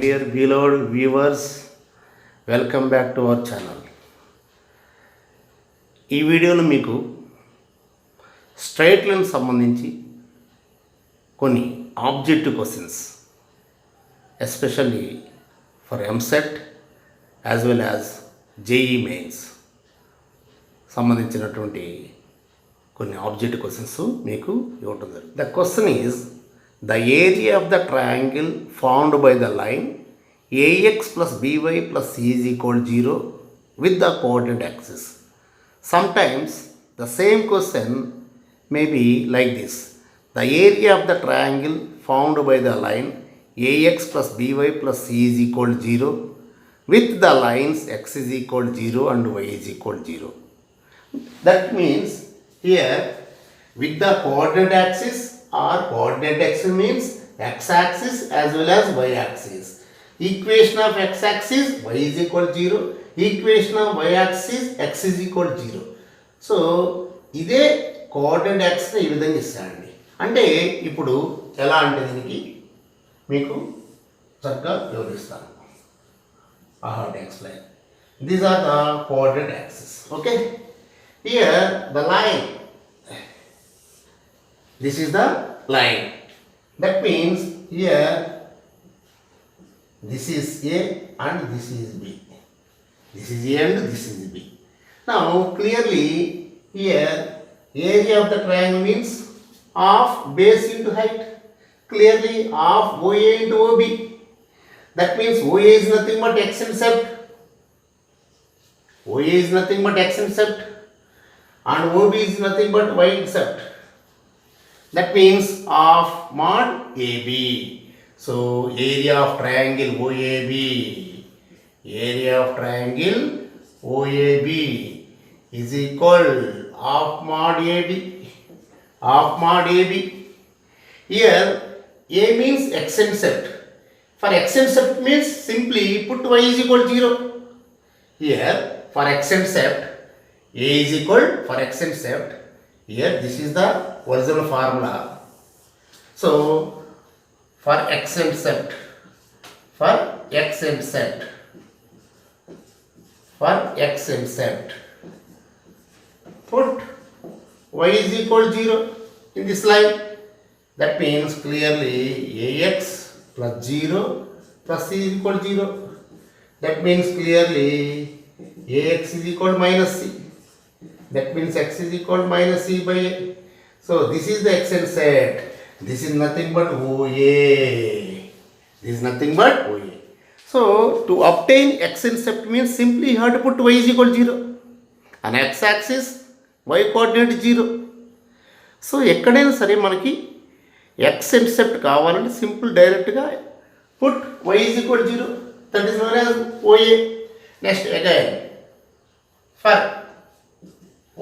dear beloved viewers, welcome back to our channel. ఈ వీడియోలో మీకు స్ట్రైట్ లైన్ సంబంధించి కొన్ని objective questions especially for EAMCET as well as JEE mains సంబంధించినటువంటి కొన్ని ఆబ్జెక్టివ్ క్వశ్చన్స్ మీకు ఇవ్వటం జరుగుతుంది. The question is the area of the triangle found by the line ax plus by plus c is equal to 0 with the coordinate axis. Sometimes the same question may be like this. The area of the triangle found by the line ax plus by plus c is equal to 0 with the lines x is equal to 0 and y is equal to 0. That means here with the coordinate axis or coordinate axis means x-axis as well as y-axis. Equation of x-axis y is equal to 0, equation of y-axis x is equal to 0. So ఇదే coordinate యాక్సిస్ని ఈ విధంగా ఇస్తానండి. అంటే ఇప్పుడు ఎలా అంటే దీనికి మీకు చక్కగా వివరిస్తాను. I have to explain. These are the coordinate axis. Okay. Here the line. This is the line. That means here this is A and this is B. This is A and this is B. Now clearly here area of the triangle means half base into height. Clearly half OA into OB. That means OA is nothing but x-intercept. OA is nothing but x-intercept and OB is nothing but y-intercept. That means half mod AB. So area of triangle OAB, area of triangle OAB is equal half mod AB, half mod AB. Here A means x-intercept. For x-intercept means simply put y is equal to 0. Here for x-intercept A is equal for x-intercept. Here this is the original formula. So for x-intercept, for x-intercept, for x-intercept, put y is equal to 0 in this line. That means clearly ax plus 0 plus c is equal to 0. That means clearly ax is equal to minus c. That means x is equal to minus c by a. So this is the x-intercept. This is nothing but OA. This is nothing but OA. So to obtain x-intercept means simply you have to put y is equal to 0. On x-axis y coordinate 0. So ఎక్కడైనా సరే మనకి x-intercept కావాలంటే simple డైరెక్ట్గా put y is equal to 0. That is known as OA. Next again for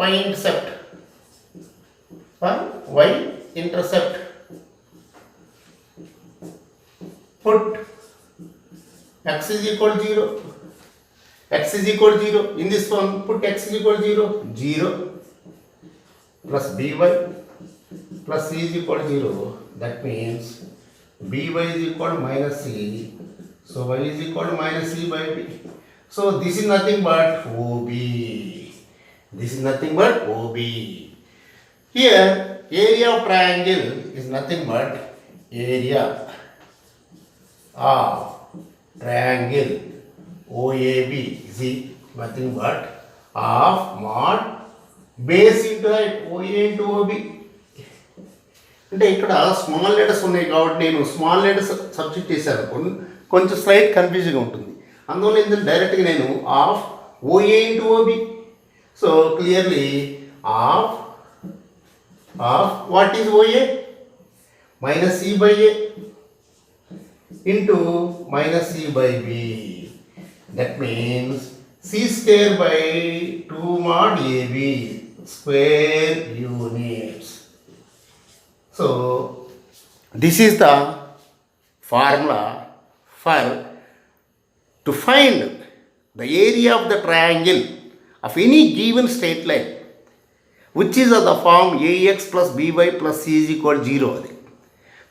y-intercept. For y-intercept put x is equal to 0. X is equal to 0. In this one, put x is equal to 0. 0 plus by plus c is equal to 0. That means by is equal to minus c. So y is equal to minus c by b. So this is nothing but OB. This is nothing but OB. Here, area of triangle is nothing but area of triangle OAB is nothing but half mod base into height OA into OB. అంటే ఇక్కడ small letters ఉన్నాయి కాబట్టి నేను small letters subject చేశాను అనుకోండి కొంచెం slight కన్ఫ్యూజ్గా ఉంటుంది. అందువల్ల ఏంటంటే డైరెక్ట్గా నేను half OA into OB. So clearly half what is OA? Minus C by A into minus C by B. That means C square by 2 mod AB square units. So this is the formula for to find the area of the triangle of any given straight line which is of the form ax plus by plus c is equal to 0.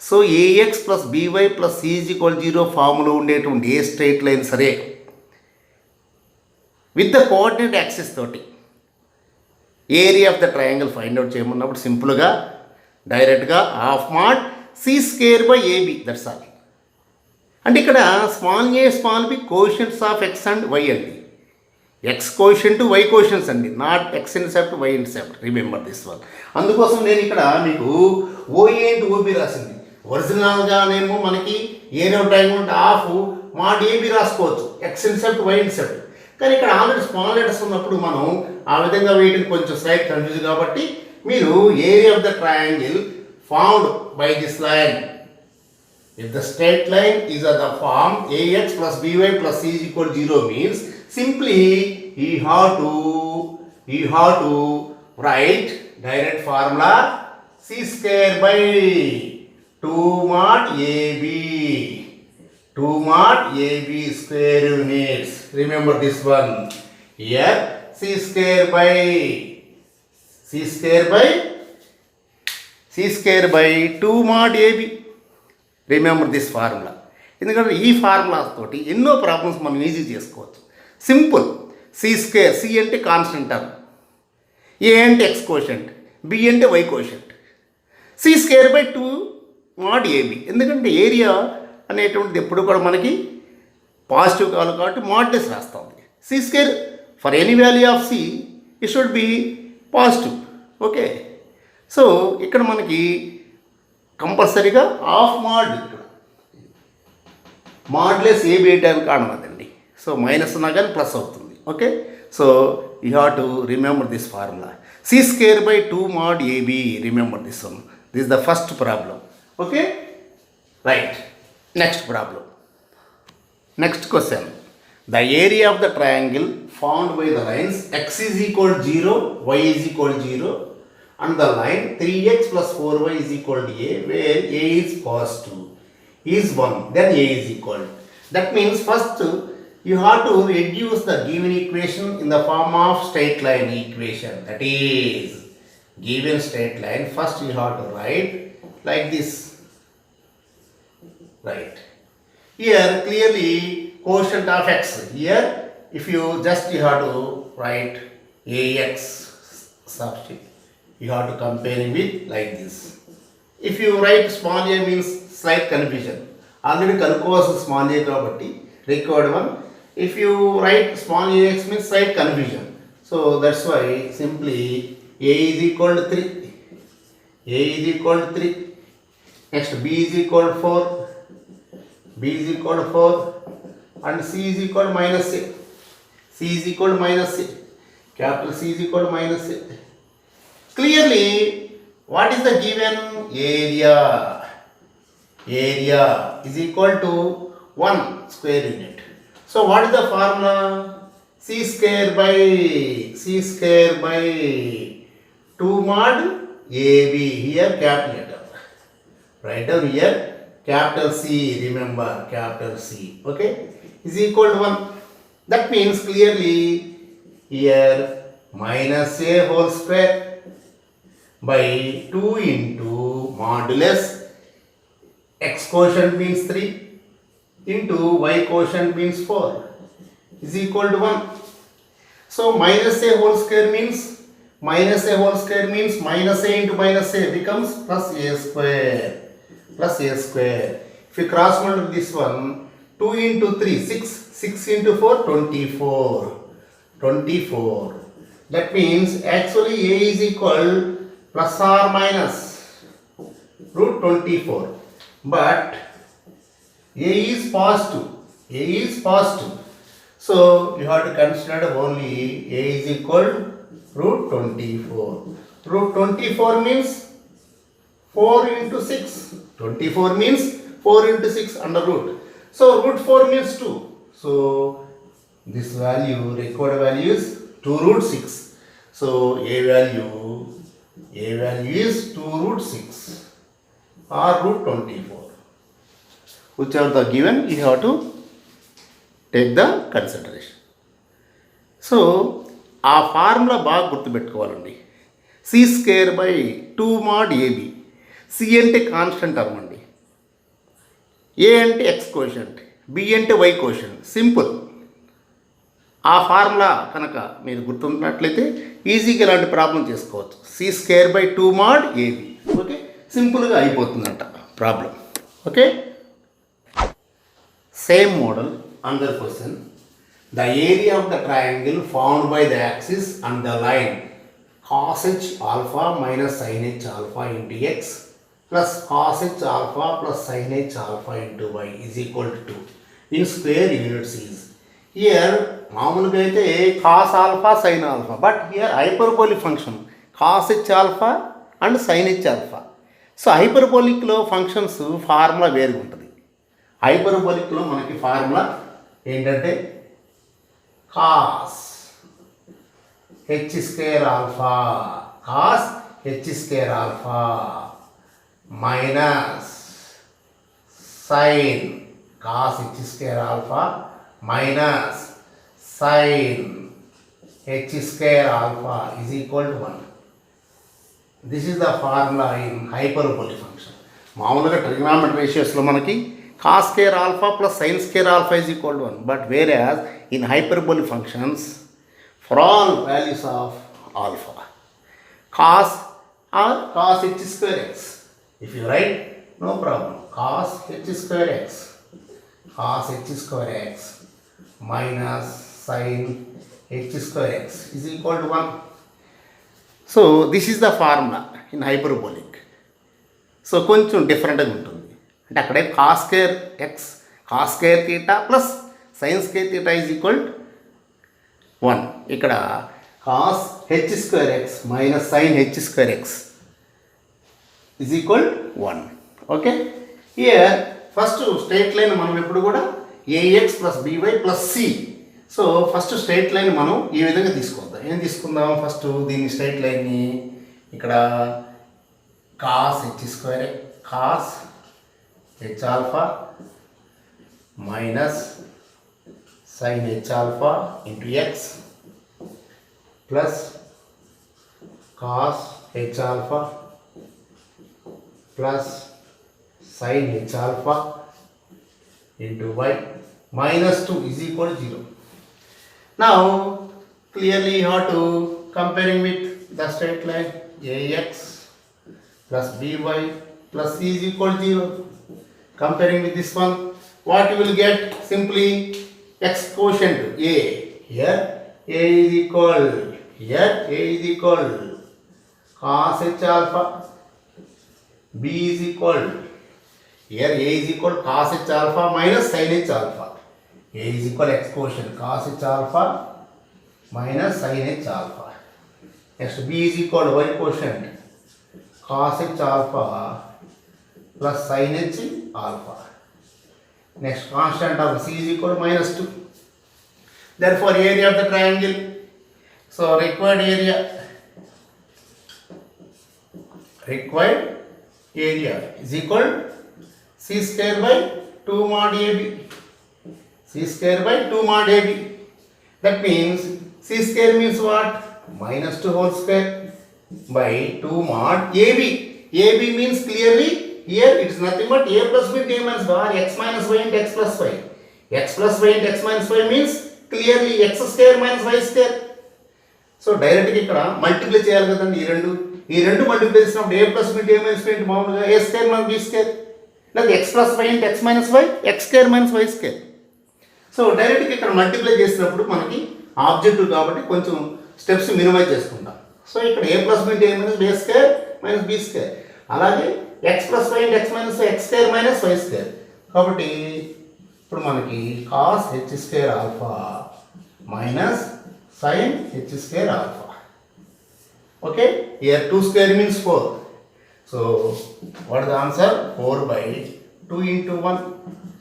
So a x plus b y plus c is equal 0 ఫామ్లో ఉండేటువంటి a straight line సరే with the coordinate axis తోటి area of the triangle find out చేయమన్నప్పుడు సింపుల్గా డైరెక్ట్గా half mod c square by a b, that's all. అంటే ఇక్కడ small a small b quotients of x and y అండి. ఎక్స్ కోషంట్ వై కోషన్స్ అండి, not x intercept y intercept, remember this one. అందుకోసం నేను ఇక్కడ మీకు ఓఏ అండ్ ఓబి రాసింది. ఒరిజినల్గానేమో మనకి area triangle half mod AB రాసుకోవచ్చు, ఎక్స్ ఇంటర్సెప్ట్ వై ఇంటర్సెప్ట్. కానీ ఇక్కడ ఆల్రెడీ స్మాల్ లెటర్స్ ఉన్నప్పుడు మనం ఆ విధంగా వేయడం కొంచెం స్లైట్ కన్ఫ్యూజ్. కాబట్టి మీరు area of the triangle found by this line, if the straight line is of the form ax plus by plus c is equal to 0 means simply you have to write direct formula c square by 2 mod ab, 2 mod ab square units. Remember this one. Here c square by 2 mod ab. Remember this formula. ఎందుకంటే ఈ formulas తోటి ఎన్నో problems మనం easy చేసుకోవచ్చు. Simple. C square, C అంటే constant term, A అంటే x quotient, B అంటే y quotient, C square by 2 mod AB. ఎందుకంటే ఏరియా అనేటువంటిది ఎప్పుడు కూడా మనకి పాజిటివ్ కావాలి కాబట్టి మాడ్లెస్ రాస్తాం. C square for any value of C it should be positive. Okay, so ఇక్కడ మనకి కంపల్సరీగా హాఫ్ మాడ్, ఇక్కడ మాడ్లెస్ ఏ వేయడానికి కారణం అదండి. సో మైనస్ ఉన్నా కానీ ప్లస్ అవుతుంది. Okay, so you have to remember this formula C square by 2 mod AB. Remember this one. This the first problem. Okay, right. Next problem. Next question. The area of the triangle found by the lines x is equal to 0, y is equal to 0 and the line 3x plus 4y is equal to a, where a is positive, is 1, then a is equal. That means first you have to reduce the given equation in the form of straight line equation. That is, given straight line, first you have to write like this. Right. Here clearly quotient of x. Here if you have to write ax, substitute. You have to compare with like this. If you write small a means slight confusion. Already కనుక్కోవాల్సిన small a కాబట్టి required one. If you write small ax means slight confusion. So that's why simply a is equal to 3. A is equal to 3. Next b is equal to 4. B is equal to 4. And c is equal to minus a. C is equal to minus a. Capital C is equal to minus a. Clearly, what is the given area? Area is equal to 1 square unit. So what is the formula? C square by 2 mod AB. Here capital letter. Write down here capital C. Remember capital C. Okay, is equal to 1. That means clearly here minus a whole square by 2 into modulus x quotient means 3 into y quotient means 4 is equal to 1. So minus a whole square means minus a into minus a becomes plus a square. If you cross multiply this one, 2 into 3 6 into 4 24. That means actually a is equal plus or minus root 24, but a is positive. So you have to consider only a is equal root 24. Root 24 means 4 into 6. 24 means 4 into 6 under root. So root 4 means 2. So this value, required value is 2 root 6. So a value is 2 root 6 or root 24. Whichever the given, you have to take the consideration. So ఆ formula బాగా గుర్తుపెట్టుకోవాలండి. C square by 2 mod a b. C అంటే constant term అండి. A అంటే x quotient, B అంటే y quotient. Simple. ఆ formula కనుక మీరు గుర్తున్నట్లయితే ఈజీగా ఇలాంటి ప్రాబ్లం చేసుకోవచ్చు. c²/2 mod ab. ఓకే, సింపుల్గా అయిపోతుందంట problem. Okay, same model another question. The area of the triangle formed by the axis and the line cos h alpha minus sin h alpha into x plus cos h alpha plus sin h alpha into y is equal to 2 in square units is. Here మామూలుగా అయితే cos alpha sine alpha, but here hyperbolic function cos h alpha and sine h alpha. So హైపర్బోలిక్లో functions formula వేరుగా ఉంటుంది. హైపర్బోలిక్లో మనకి formula ఏంటంటే cos h² alpha, cos h² alpha minus sine cos h² alpha minus sin h² alpha is equal to 1. This is the formula in hyperbolic function. మామూలుగా trigonometry రేషియోస్లో మనకి cos² alpha plus sin² alpha is equal to 1. But whereas in hyperbolic functions, for all values of alpha, cos or cos h² x. If you write, no problem. Cos h² x, cos h² x minus sin h² x is equal to 1. So this is the formula in hyperbolic. So కొంచెం డిఫరెంట్గా ఉంటుంది. అంటే అక్కడే cos² x cos² θ plus sin² θ is equal 1. ఇక్కడ cos h² x minus sin h² x is equal 1. Okay, here first straight line మనం ఎప్పుడు కూడా ax plus by plus c. So first straight line మనం ఈ విధంగా తీసుకుందాం. ఏం తీసుకుందాం? ఫస్ట్ దీన్ని స్ట్రైట్ లైన్ని ఇక్కడ cos h² cos h alpha minus sine h alpha into x plus cos h alpha plus sine h alpha into y minus 2 is equal to 0. Now clearly you have to comparing with the straight line ax plus by plus c is equal to 0. Comparing with this one, what you will get? Simply x quotient a. Here a is equal, here a is equal cos h alpha, b is equal, here a is equal cos h alpha minus sin h alpha. A is equal x quotient cos h alpha minus sin h alpha. Next b is equal y quotient cos h alpha plus sin h alpha. Next constant of c is equal to minus 2. Therefore area of the triangle, so required area is equal c²/2 mod ab. c²/2 mod ab. That means c² means what? Minus 2 whole square by 2 mod ab. ab means clearly here it is nothing but a plus b t minus bar x minus y into x plus y. X plus y into x minus y means clearly x² minus y². So డైరెక్ట్గా ఇక్కడ multiply చేయాలి కదండి. ఈ రెండు multiply చేసినప్పుడు a plus b t minus y into మామూలుగా a² minus b², లేదా x plus y into x minus y, x² minus y². So డైరెక్ట్గా ఇక్కడ మల్టిప్లై చేసినప్పుడు మనకి ఆబ్జెక్టివ్ కాబట్టి కొంచెం స్టెప్స్ మినిమైజ్ చేసుకుంటాం. సో ఇక్కడ a plus b into a minus a² minus b², అలాగే x plus y into x minus y, x² minus y². కాబట్టి ఇప్పుడు మనకి cos h² alpha minus sin h² alpha. Okay, here 2 square means 4. So what is the answer? 4/2 into 1.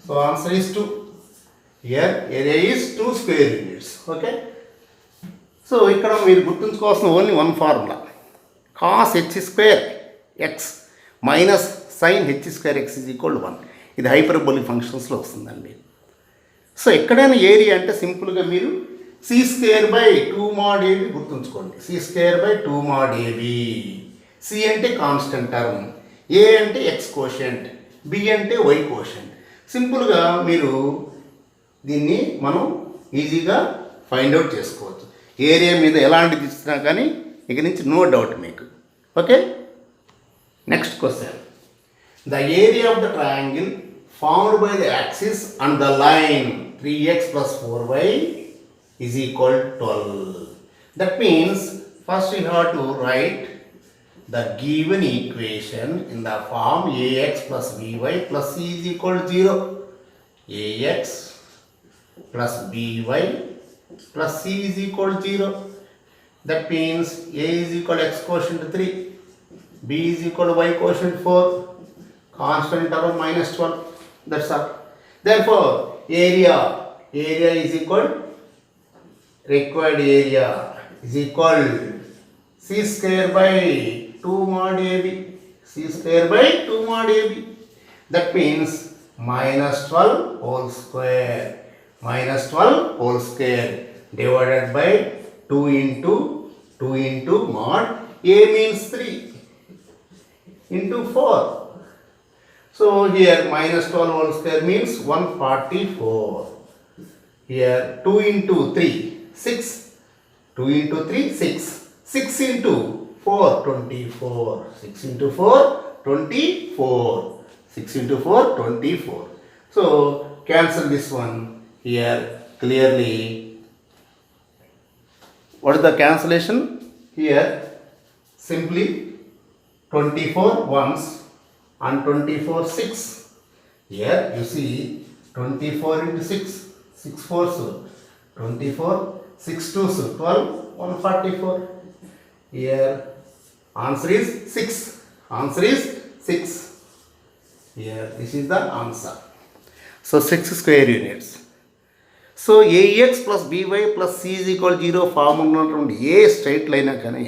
So answer is 2. Here area is 2 square units. Okay. So ఇక్కడ మీరు గుర్తుంచుకోవాల్సిన only one formula, cos h² x minus sin h² x is equal to 1. ఇది hyperbolic ఫంక్షన్స్లో వస్తుందండి. So ఎక్కడైనా area అంటే సింపుల్గా మీరు c²/2 mod ab గుర్తుంచుకోండి. c²/2 mod ab. c అంటే కాన్స్టెంట్ టర్మ్, a అంటే x కోషెంట్, b అంటే y కోషెంట్. సింపుల్గా మీరు దీన్ని మనం ఈజీగా ఫైండ్ అవుట్ చేసుకోవచ్చు. ఏరియా మీద ఎలాంటిది ఇచ్చినా కానీ ఇక నుంచి నో డౌట్ మీకు. Okay, next question. The area of the triangle found by the axis and the line 3x plus 4y is equal to 12. That means first you have to write the given equation in the form ax plus by plus c is equal to 0. Ax plus by plus c is equal to 0. That means a is equal to x quotient 3, b is equal to y quotient 4, constant term minus 12. That's all. Therefore, area is equal, required area is equal c square by 2 mod ab. C square by 2 mod ab. That means minus 12 whole square. Minus 12 whole square divided by 2 into mod a means 3 into 4. So here minus 12 whole square means 144. Here 2 into 3 6. 2 into 3 6. 6 into 4 24. 6 into 4 24. 6 into 4 24. So cancel this one here clearly. What is the cancellation? Here simply 24 ones and 24 6. Here you see 24 into 6, 6 4s 24, 6 2s 12, 144. Here answer is 6. Answer is 6. Here this is the answer. So 6 square units. So ax plus by plus c is equal to 0 form ఉన్నటువంటి ఏ straight line కానీ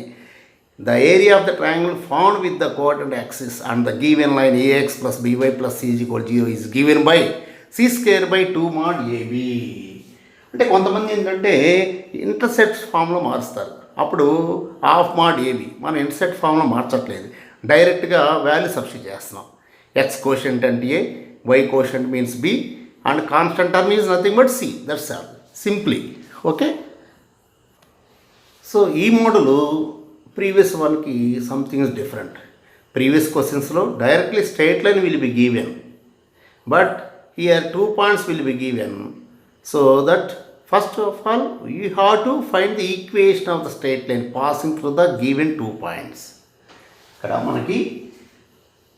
the area of the triangle found with the coordinate axis and the given line ax plus by plus c is equal to 0 is given by c square by 2 mod ab. అంటే కొంతమంది ఏంటంటే intercept ఫామ్లో మారుస్తారు. అప్పుడు half mod ab మనం intercept ఫామ్లో మార్చట్లేదు, డైరెక్ట్గా value substitute చేస్తున్నాం. x కోషంట్ అంటే a, y quotient means b and constant term is nothing but c. That's all. Simply. Okay. So ఈ మోడలు ప్రీవియస్ వన్కి సంథింగ్ ఇస్ డిఫరెంట్. ప్రీవియస్ క్వశ్చన్స్లో directly straight line will be given, but here 2 points will be given. So that first of all you have to find the equation of the straight line passing through the given 2 points. ఇక్కడ మనకి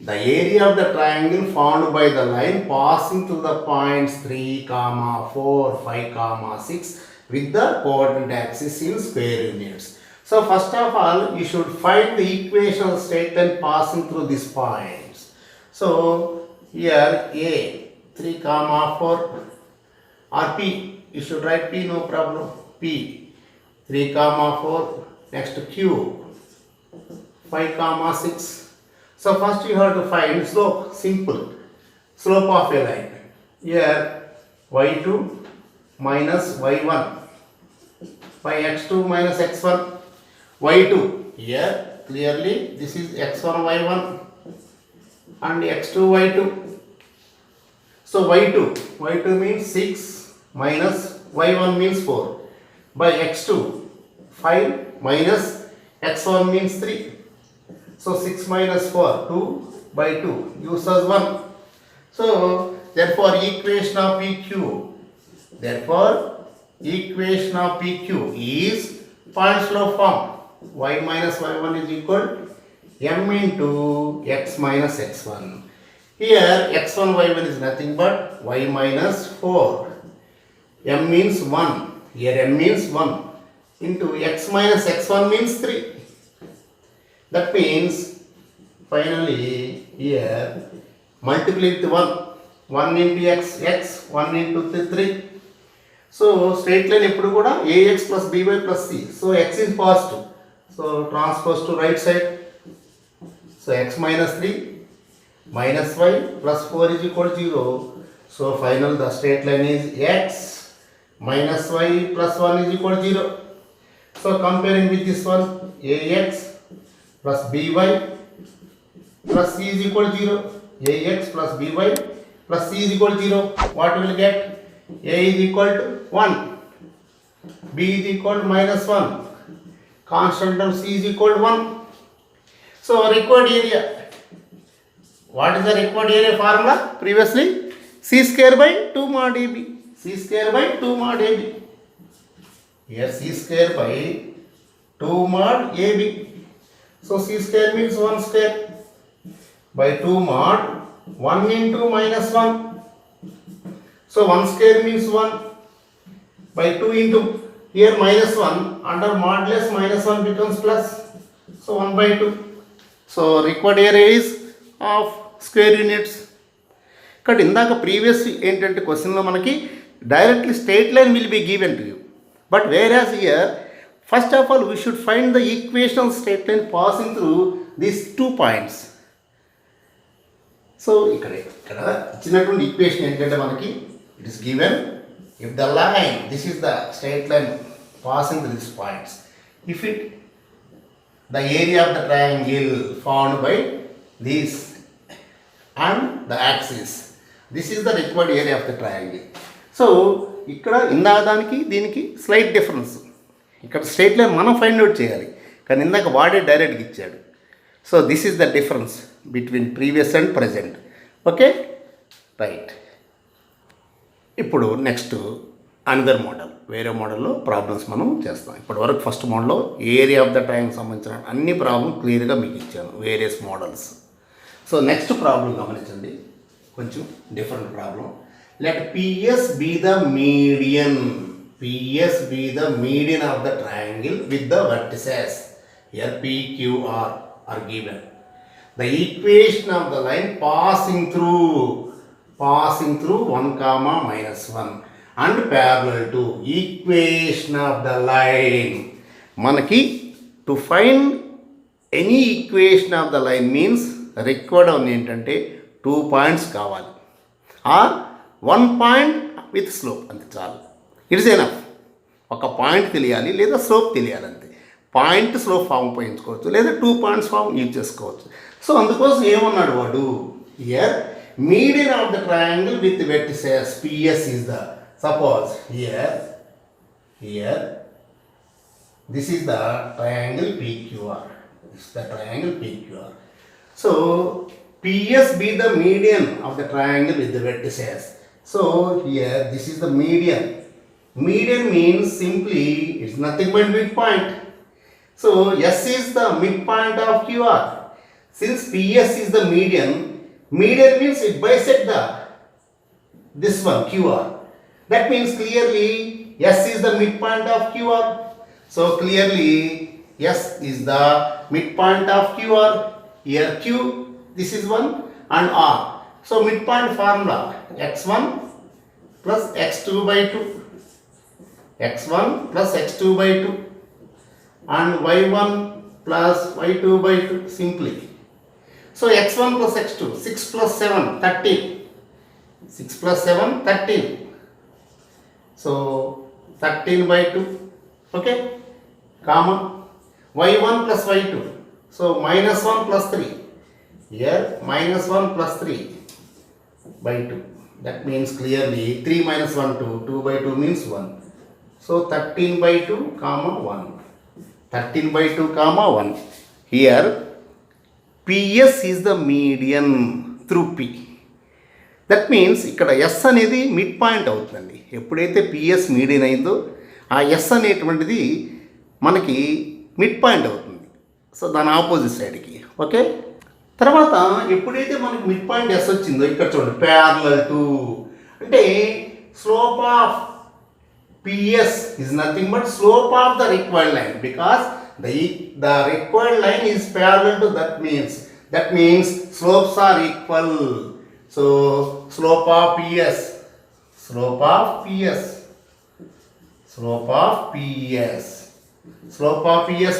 the area of the triangle found by the line passing through the points 3, 4, 5, 6 with the coordinate axis in square units. So first of all you should find the equation of the straight line passing through these points. So here a 3, 4 or p, you should write p, no problem. P 3, 4, next q 5, 6. So first you have to find slope. Simple slope of a line. Here y2 minus y1 by x2 minus x1. y2 here clearly this is x1 y1 and x2 y2. So y2 means 6 minus y1 means 4 by x2 5 minus x1 means 3. So 6 minus 4 2 by 2 gives us 1. So therefore equation of PQ is point slope form. Y minus y1 is equal m into x minus x1. Here x1 y1 is nothing but y minus 4. M means 1. Here m means 1 into x minus x1 means 3. That means finally here multiply with 1 into x, 1 into 3. So straight line ఎప్పుడు కూడా ax plus by plus c. So x is positive. So transpose to right side. So x minus 3 minus y plus 4 is equal to 0. So final the straight line is x minus y plus 1 is equal to 0. So comparing with this one ax plus by plus c is equal to 0. ax plus by plus c is equal to 0, what we will get? A is equal to 1, b is equal to minus 1, constant term c is equal to 1. So required area, what is the required area formula? Previously c square by 2 mod ab, c square by 2 mod ab. Here c square by 2 mod ab. So c square means 1 square by 2 mod 1 into minus 1. So 1 square means 1 by 2 into, here minus 1, under modulus minus 1 becomes plus. So 1 by 2. So required area is of square units. కాబట్టి ఇందాక previous ఏంటంటే క్వశ్చన్లో మనకి directly straight line will be given to you, but where as here first of all we should find the equation straight line passing through these 2 points. So ఇక్కడ ఇచ్చినటువంటి equation ఏంటంటే మనకి it is given if the line, this is the straight line passing through this points, if it the area of the triangle formed by this and the axis, this is the required area of the triangle. So ఇక్కడ ఇందాదానికి దీనికి slight difference, ఇక్కడ straight line మనం find out చేయాలి, కానీ ఇందాక వాడే డైరెక్ట్గా ఇచ్చాడు. So this is the difference between previous and present. Okay right. ఇప్పుడు నెక్స్ట్ అనదర్ మోడల్, వేరే మోడల్లో ప్రాబ్లమ్స్ మనం చేస్తాం. ఇప్పటి వరకు ఫస్ట్ మోడల్లో ఏరియా ఆఫ్ ద ట్రయాంగిల్ సంబంధించిన అన్ని ప్రాబ్లం క్లియర్గా మీకు ఇచ్చాను, various models. So next problem గమనించండి, కొంచెం different problem. Let PS be the median, PS be the median of the triangle with the vertices here PQR are given. The equation of the line passing through 1 comma minus 1 and parallel to equation of the line. మనకి to find any equation of the line means required అవుతుంది ఏంటంటే 2 points కావాలి, are 1 point with slope, అంతే చాలు. It's enough. ఒక point తెలియాలి లేదా slope తెలియాలి అంతే. పాయింట్ స్లోప్ ఫామ్ ఉపయోగించుకోవచ్చు లేదా 2 పాయింట్స్ ఫామ్ యూజ్ చేసుకోవచ్చు. సో అందుకోసం ఏమన్నాడు వాడు, here median of the triangle with vertices PS is the, suppose here this is the triangle PQR, this is the triangle PQR. So PS be the median of the triangle with the vertices. So here this is the median. Median means simply it's nothing but midpoint. So S is the midpoint of QR. Since PS is the median means it bisect the this one QR. That means clearly S is the midpoint of QR. So clearly S is the midpoint of QR. Here Q, this is 1 and R. So midpoint formula x1 plus x2 by 2, x1 plus x2 by 2 and y1 plus y2 by 2 simply. So x1 plus x2, 6 plus 7, 13. 6 plus 7, 13. So 13 by 2, okay, comma, y1 plus y2, so minus 1 plus 3, here minus 1 plus 3 by 2, that means clearly 3 minus 1 2, 2 by 2 means 1, so 13 by 2 comma 1, 13 by 2 comma 1, here PS is the median through P. That means ఇక్కడ yes అనేది mid point అవుతుందండి. ఎప్పుడైతే PS median అయిందో ఆ yes అనేటువంటిది మనకి mid point అవుతుంది. So దాని ఆపోజిట్ సైడ్కి. ఓకే, తర్వాత ఎప్పుడైతే మనకి మిడ్ పాయింట్ ఎస్ వచ్చిందో ఇక్కడ చూడండి, ప్యారలల్ టు అంటే slope of PS is nothing but slope of the required line, because the required line is parallel to that means slopes are equal. So slope of PS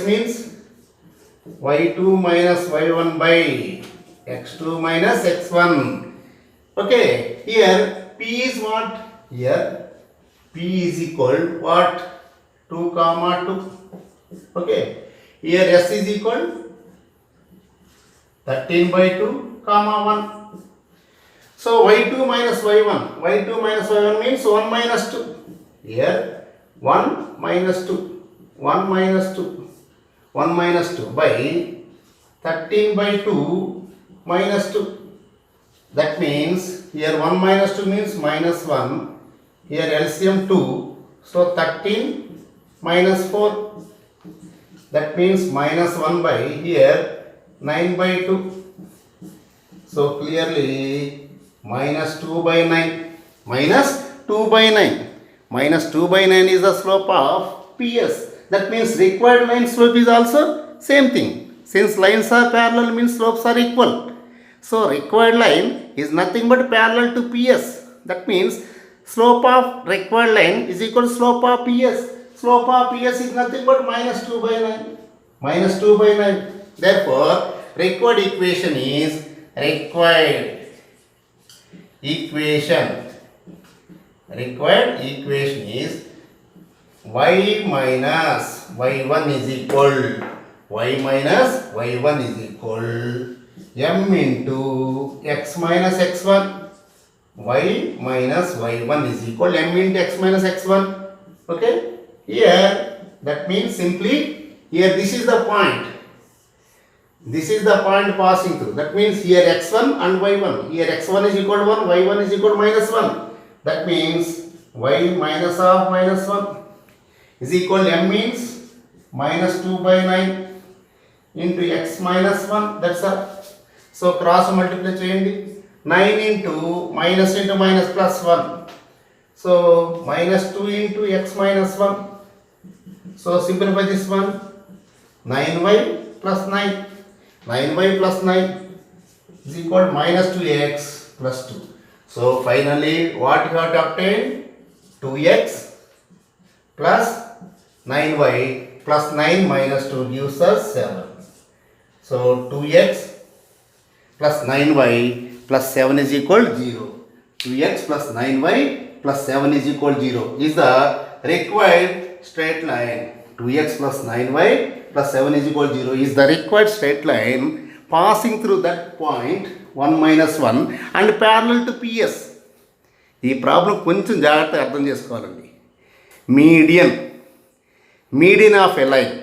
means y2 minus y1 by x2 minus x1. Okay, here P is what? Here P is equal what? 2 comma 2. Okay, here S is equal 13 by 2 comma 1. So y2 minus y1. y2 minus y1 means 1 minus 2. Here 1 minus 2. 1 minus 2. 1 minus 2 by 13 by 2 minus 2. That means here 1 minus 2 means minus 1. Here LCM 2. So 13 minus 4. That means minus 1 by here 9 by 2. So clearly minus 2 by 9. Minus 2 by 9. Minus 2 by 9 is the slope of PS. That means required line slope is also same thing. Since lines are parallel means slopes are equal. So required line is nothing but parallel to PS. That means slope of required line is equal to slope of PS. Slope of PS is nothing but minus 2 by 9. Minus 2 by 9. Therefore, required equation is required equation is y minus y1 is equal m into x minus x1. Y minus y1 is equal m into x minus x1. Okay, here that means simply here this is the point. This is the point passing through. That means here x1 and y1. Here x1 is equal to 1, y1 is equal to minus 1. That means y minus of minus 1 is equal to m means minus 2 by 9 into x minus 1. That's all. So cross multiply cheyandi. 9 into minus plus 1. So minus 2 into x minus 1. So simplify this one. 9y plus 9. 9y plus 9 is equal to minus 2x plus 2. So finally what you have to obtain? 2x plus 9y plus 9 minus 2 gives us 7. So 2x plus 9y plus 7 is equal to 0. 2x plus 9y plus 7 is equal to 0 is the required straight line. 2x plus 9y plus 7 is equal to 0 is the required straight line passing through that point 1 minus 1 and parallel to PS. ఈ problem కొంచెం జాగ్రత్తగా అర్థం చేసుకోవాలండి. Median of a line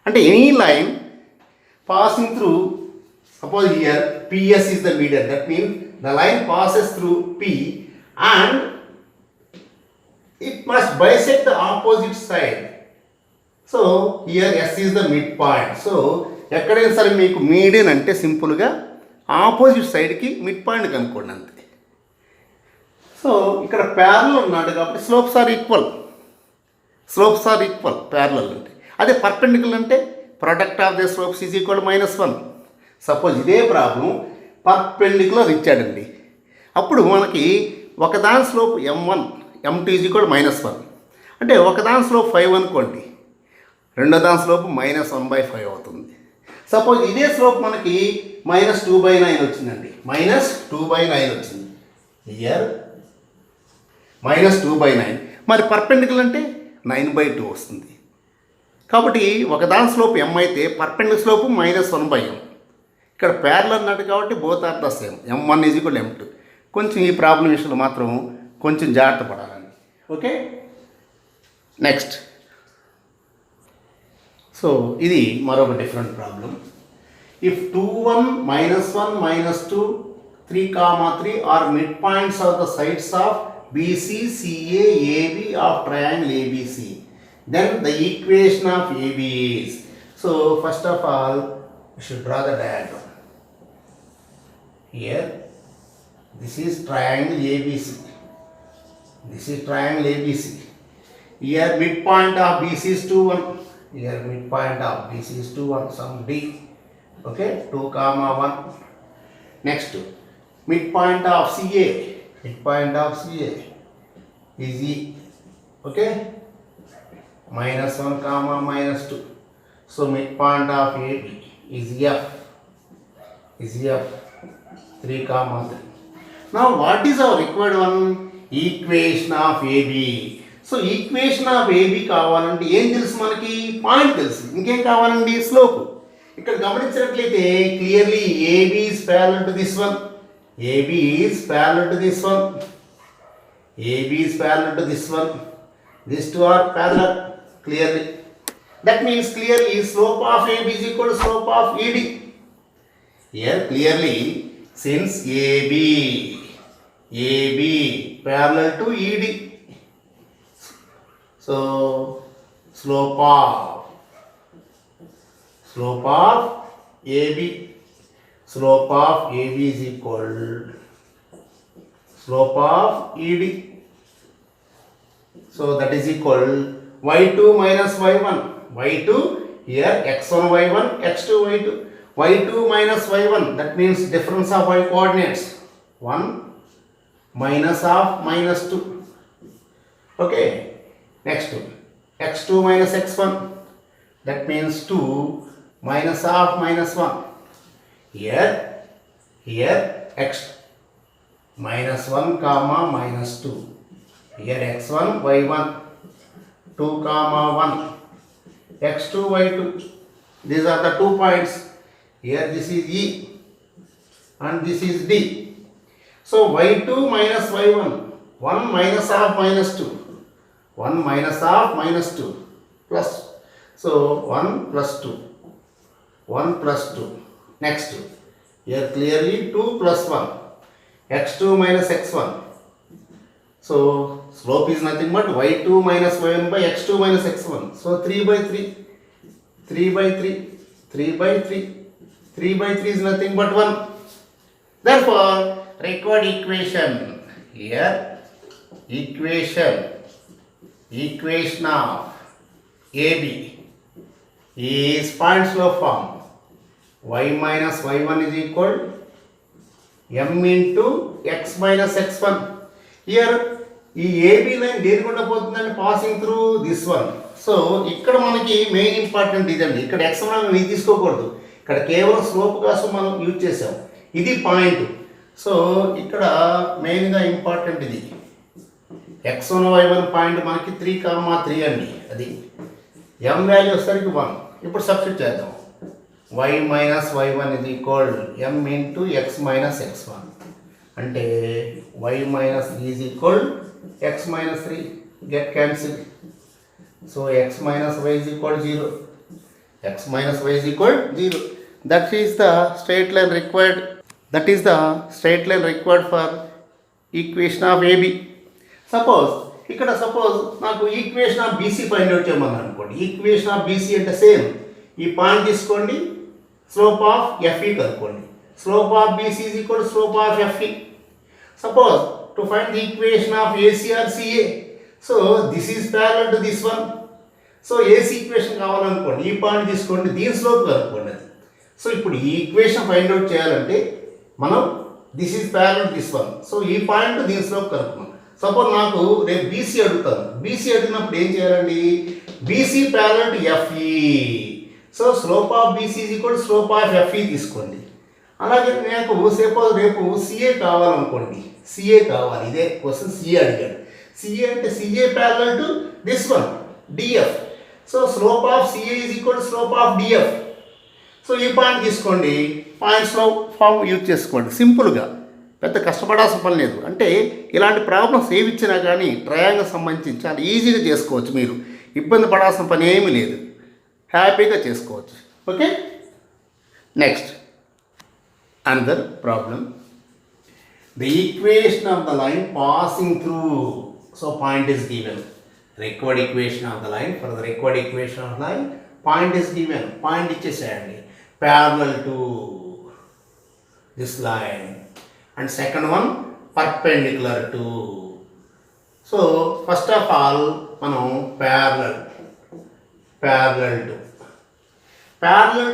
అంటే any line passing through, suppose here PS is the median, that means the line passes through P and it must bisect the opposite side. So here S is the midpoint. So ఎక్కడైనా సరే మీకు median అంటే సింపుల్గా opposite సైడ్కి mid point కనుక్కోండి అంతే. So ఇక్కడ parallel ఉన్నాడు కాబట్టి స్లోప్స్ ఆర్ ఈక్వల్ ప్యారలల్ అంటే. అదే పర్పెండిక్యులర్ అంటే product of the slopes is equal minus 1. Suppose ఇదే ప్రాబ్లం పర్పెండిక్యులర్ ఇచ్చాడండి. అప్పుడు మనకి ఒకదాని slope m1 m2 is equal -1 అంటే ఒకదాని స్లోప్ 5 అనుకోండి, రెండో దాని స్లోప్ -1/5 అవుతుంది. సపోజ్ ఇదే స్లోప్ మనకి -2/9 వచ్చిందండి. -2/9 వచ్చింది. ఇయర్ -2/9 మరి పర్పెండిక్యులర్ అంటే 9/2 వస్తుంది. కాబట్టి ఒకదాని స్లోప్ m అయితే పర్పెండిక్యులర్ స్లోప్ -1/m. ఇక్కడ ప్యారలల్ అన్నట్టు కాబట్టి both are the same. m1 is equal m2. కొంచెం ఈ ప్రాబ్లం విషయంలో మాత్రం కొంచెం జాగ్రత్త పడాలండి. Okay, next. సో ఇది మరొక different problem. If 2 1 -1 -2 3, 3 are mid points of the sides of BC, CA, AB of triangle ABC, then the equation of AB is. So first of all we should draw the diagram. Here this is triangle ABC. Here midpoint of BC is 2 1. Here midpoint of BC is 2 1, some D. Okay, 2, 1. Next midpoint of CA is E. Okay, -1, -2. So midpoint of AB is F. 3, 3. Now what is our required one? Equation of AB. So equation of AB కావాలంటే ఏం తెలుసు మనకి? Point తెలుసు. ఇంకేం కావాలండి? Slope. ఇక్కడ గమనించినట్లయితే clearly AB is parallel to this one. AB is parallel to this one. AB is parallel to this one. These two are parallel clearly. That means clearly slope of AB is equal to slope of ED. Here clearly since AB parallel to ED. So slope of AB is equal slope of ED. So that is equal y2 minus y1. y2 here x1 y1 x2 y2. y2 minus y1, that means difference of y coordinates 1 minus of minus 2. Okay, next x2 minus x1, that means 2 minus of minus 1. Here x minus 1 comma minus 2. Here x1 y1 2 comma 1, x2 y2. These are the 2 points. Here this is E and this is D. So y2 minus y1, 1 minus of minus 2, 1 minus of minus 2 plus. So 1 plus 2, 1 plus 2. Next, here clearly 2 plus 1, x2 minus x1. So slope is nothing but y2 minus y1 by x2 minus x1. So 3 by 3, 3 by 3, 3 by 3. 3 by 3 is nothing but 1. Therefore, required equation here, equation of AB is point slope form. Y minus y1 is equal m into x minus x1. Here, ఈ AB line దేని గుండా పోతుందండి? Passing through this one. So ఇక్కడ మనకి main important ఇదండి. ఇక్కడ x1 అని తీసుకోకూడదు. ఇక్కడ కేవలం స్లోప్ కోసం మనం యూజ్ చేసాం. ఇది పాయింట్. సో ఇక్కడ మెయిన్గా ఇంపార్టెంట్ ఇది x1 y1 పాయింట్ మనకి 3,3 అండి. అది m వాల్యూ వచ్చేసరికి 1. ఇప్పుడు సబ్స్టిట్యూట్ చేద్దాం. y మైనస్ y1 ఇది equal m into x minus x1 అంటే y minus is equal x minus 3 get cancelled. So x minus y is equal 0. X minus y is equal 0. That is the straight line required. That is the straight line required for equation of AB. Suppose నాకు equation of BC find out చేయమని అనుకోండి. Equation of BC అంటే same ఈ point తీసుకోండి, slope of FE కనుక్కోండి. Slope of BC is equal to slope of FE. Suppose to find the equation of AC or CA. So this is parallel to this one. So AC equation కావాలనుకోండి, ఈ point తీసుకోండి, దీని slope కనుక్కోండి అది. So ఇప్పుడు ఈ equation find out చేయాలంటే మనం this is parallel this one. So ఈ పాయింట్ దీని స్లోప్ కనుక్కున్నాం. సపోజ్ నాకు రేపు BC అడుగుతాను. BC అడిగినప్పుడు ఏం చేయాలండి? BC parallel to FE. So slope of BC is equal slope of FE తీసుకోండి. అలాగే నాకు రేపు CA కావాలనుకోండి, CA కావాలి. ఇదే క్వశ్చన్ CA అడిగాడు. CA అంటే CA parallel to this one DF. So slope of CA is equal slope of DF. So ఈ point తీసుకోండి, పాయింట్ స్లోప్ ఫామ్ యూజ్ చేసుకోండి. సింపుల్గా పెద్ద కష్టపడాల్సిన పని లేదు. అంటే ఇలాంటి ప్రాబ్లమ్స్ ఏవి ఇచ్చినా కానీ ట్రయాంగిల్ సంబంధించి చాలా ఈజీగా చేసుకోవచ్చు. మీరు ఇబ్బంది పడాల్సిన పని ఏమీ లేదు, హ్యాపీగా చేసుకోవచ్చు. Okay, next another problem. The equation of the line passing through, so point is given. Required equation of the line, for the required equation of the line, point is given. Point ichesayandi parallel to this line, and second one perpendicular to. So first of all manam parallel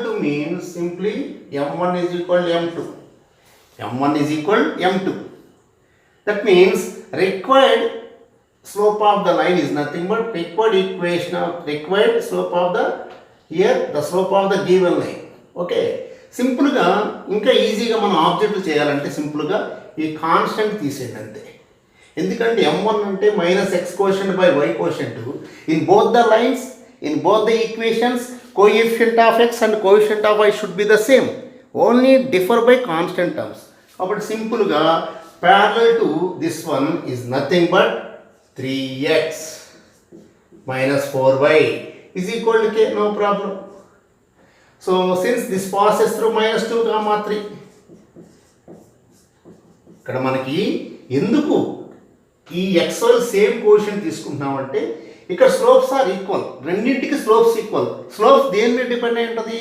to means simply m1 is equal to m2. m1 is equal to m2. That means required slope of the line is nothing but required slope of the slope of the given line. Okay, సింపుల్గా ఇంకా ఈజీగా మనం object చేయాలంటే సింపుల్గా ఈ constant తీసేయండి అంతే. ఎందుకంటే m1 అంటే minus x quotient by y quotient. In both the lines, in both the equations, coefficient of x and coefficient of y should be the same, only differ by constant terms. అప్పుడు సింపుల్గా parallel to this one is nothing but 3x minus 4y is equal to k, no problem. So since this passes through minus 2 comma 3, ఇక్కడ మనకి ఎందుకు ఈ xy same quotient తీసుకుంటున్నామంటే ఇక్కడ slopes are equal, రెండింటికి slopes equal. Slopes దేని మీద depend అయి ఉంటుంది?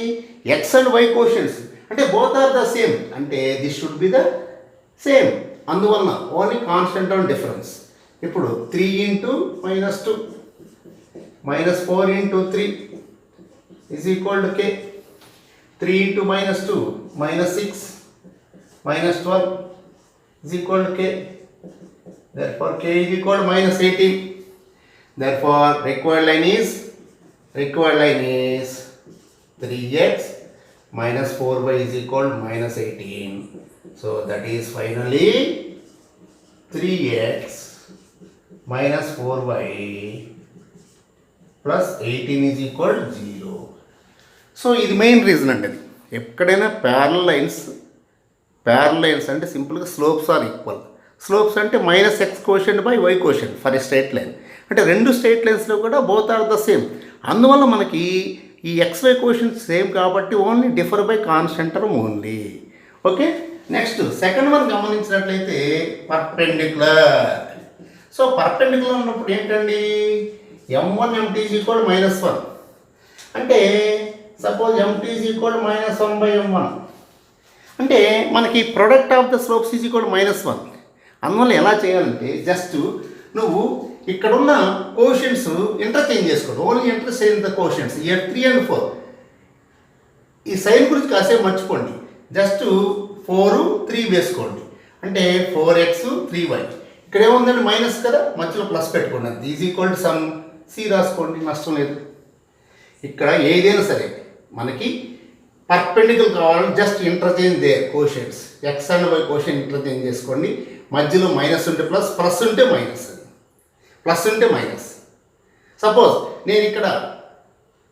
x అండ్ y కోషియంట్స్, అంటే బోత్ ఆర్ ద సేమ్, అంటే this should be the same. అందువలన ఓన్లీ కాన్స్టెంట్ ఆన్ డిఫరెన్స్. ఇప్పుడు 3 into -2 -4 into 3 is equal to k. 3 into -2 -6 -12 is equal to k. Therefore k is equal to -18. Therefore required line is 3x minus 4y is equal to -18. So that is finally 3x minus 4y plus 18 is equal 0. So ఇది main reason అండి. అది ఎక్కడైనా parallel lines అంటే సింపుల్గా slopes are equal. Slopes అంటే -x quotient by y quotient for a straight line, అంటే రెండు straight లైన్స్లో కూడా బోత్ ఆర్ ద సేమ్. అందువల్ల మనకి ఈ xy కోషెంట్ సేమ్ కాబట్టి only differ by constant term only. Okay, next second one గమనించినట్లయితే పర్పెండిక్యులర్. సో పర్పెండిక్యులర్ ఉన్నప్పుడు ఏంటండి? m1 mt is equal to -1, అంటే suppose mt is equal to -1/m1, అంటే మనకి product of the slopes is equal to -1. అందువల్ల ఎలా చేయాలంటే just నువ్వు ఇక్కడున్న కోషియంట్స్ ఇంటర్చేంజ్ చేసుకోండి. Only interchange the coefficients here 3 and 4. ఈ సైన్ గురించి కాసేపు మర్చిపోండి. జస్ట్ 4 3 వేసుకోండి, అంటే 4x 3y. ఇక్కడ ఏముందండి? మైనస్ కదా, మధ్యలో ప్లస్ పెట్టుకోండి. అది is equal to some c రాసుకోండి, నష్టం లేదు. ఇక్కడ ఏదైనా సరే మనకి పర్పెండిక్యులర్ కావాలని just interchange the coefficients, x and y coefficient interchange చేసుకోండి. మధ్యలో మైనస్ ఉంటే ప్లస్, ప్లస్ ఉంటే మైనస్, ప్లస్ ఉంటే మైనస్. సపోజ్ నేను ఇక్కడ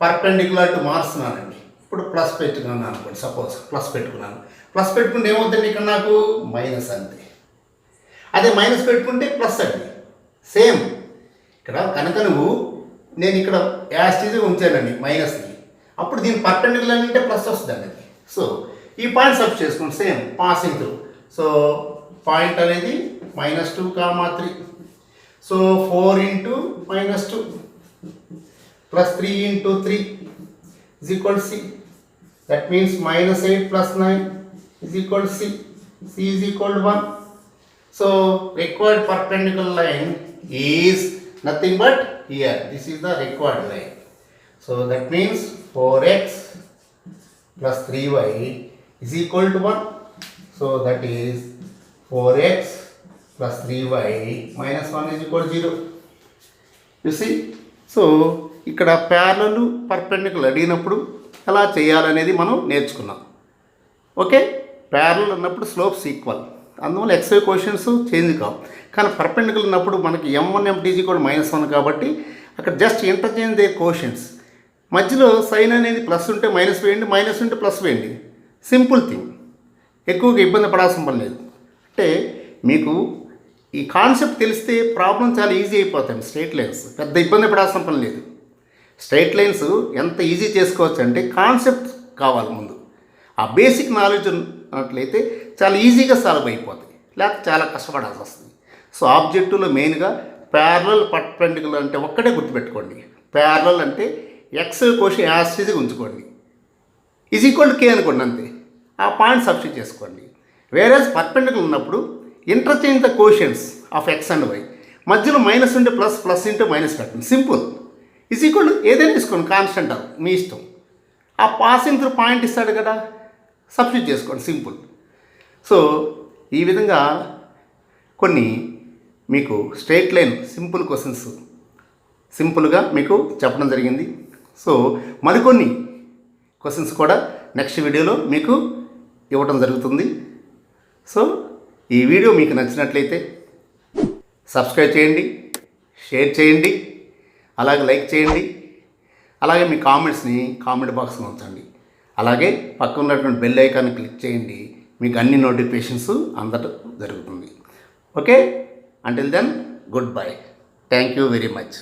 పర్పెండిక్యులర్ టు మారుస్తున్నానండి, ఇప్పుడు ప్లస్ పెట్టుకున్నాను అనుకోండి. సపోజ్ ప్లస్ పెట్టుకున్నాను, ప్లస్ పెట్టుకుంటే ఏమవుతుంది? ఇక్కడ నాకు మైనస్ అంతే. అదే మైనస్ పెట్టుకుంటే ప్లస్ అండి, సేమ్. ఇక్కడ కనుక నేను ఇక్కడ యాస్టీజ్గా ఉంచానండి మైనస్ని, అప్పుడు దీని పర్పెండిక్యులర్ అంటే ప్లస్ వస్తుందండి అది. సో ఈ పాయింట్ సబ్ చేసుకోండి, same passing through. So point అనేది -2, 3. So 4 into -2 plus 3 into 3 is equal to c. That means -8 plus 9 is equal to c. c is equal to 1. So required perpendicular line is nothing but here. This is the required line. So that means 4x plus 3y is equal to 1. So that is 4x plus 3y minus 1 is equal to 0. You see? So ఇక్కడ parallel perpendicular అడిగినప్పుడు ఎలా చేయాలనేది మనం నేర్చుకున్నాం. Okay, parallel అన్నప్పుడు slopes equal, అందువల్ల xy కోషియంట్స్ change కావు. కానీ పర్పెండిక్యులర్ ఉన్నప్పుడు మనకి m1 mt is equal to -1 కాబట్టి అక్కడ జస్ట్ ఇంటర్చేంజ్ దే కోషియంట్స్. మధ్యలో సైన్ అనేది ప్లస్ ఉంటే మైనస్ వేయండి, మైనస్ ఉంటే ప్లస్ వేయండి. సింపుల్ థింగ్, ఎక్కువగా ఇబ్బంది పడాల్సిన పని లేదు. అంటే మీకు ఈ కాన్సెప్ట్ తెలిస్తే ప్రాబ్లం చాలా ఈజీ అయిపోతాయి. స్ట్రైట్ లైన్స్ పెద్ద ఇబ్బంది పడాల్సిన పని లేదు. స్ట్రైట్ లైన్స్ ఎంత ఈజీ చేసుకోవచ్చు అంటే కాన్సెప్ట్ కావాలి ముందు. ఆ బేసిక్ నాలెడ్జ్ ఉన్నట్లయితే చాలా ఈజీగా సాల్వ్ అయిపోతాయి, లేకపోతే చాలా కష్టపడాల్సి వస్తుంది. సో ఆబ్జెక్టివ్లో మెయిన్గా ప్యారలల్ పర్పెండిక్యులర్ అంటే ఒక్కటే గుర్తుపెట్టుకోండి. ప్యారలల్ అంటే ఎక్స్ కోషన్ యాస్టీజ్గా ఉంచుకోండి, ఈజ్ ఈక్వల్ టు కే అనుకోండి, అంతే. ఆ పాయింట్ సబ్స్టిట్యూట్ చేసుకోండి. వేరేస్ పర్పెండిక్యులర్ ఉన్నప్పుడు interchange the coefficients of x and y. మధ్యలో మైనస్ ఉంటే ప్లస్, ప్లస్ ఉంటే మైనస్ పెట్టండి, సింపుల్. ఈజ్ ఈక్వల్ ఏదైనా తీసుకోండి, కాన్స్టెంట్ మీ ఇష్టం. ఆ పాసింగ్ త్రూ పాయింట్ ఇస్తాడు కదా, సబ్స్టిట్యూట్ చేసుకోండి, సింపుల్. సో ఈ విధంగా కొన్ని మీకు స్ట్రైట్ లైన్ సింపుల్ క్వశ్చన్స్ సింపుల్గా మీకు చెప్పడం జరిగింది. సో మరికొన్ని క్వశ్చన్స్ కూడా నెక్స్ట్ వీడియోలో మీకు ఇవ్వడం జరుగుతుంది. సో ఈ వీడియో మీకు నచ్చినట్లయితే సబ్స్క్రైబ్ చేయండి, షేర్ చేయండి, అలాగే లైక్ చేయండి. అలాగే మీ కామెంట్స్ని కామెంట్ బాక్స్లో ఉంచండి. అలాగే పక్కన ఉన్నటువంటి బెల్ ఐకాన్ని క్లిక్ చేయండి. మీకు అన్ని నోటిఫికేషన్స్ అందటం జరుగుతుంది. Okay, until then good bye. Thank you very much.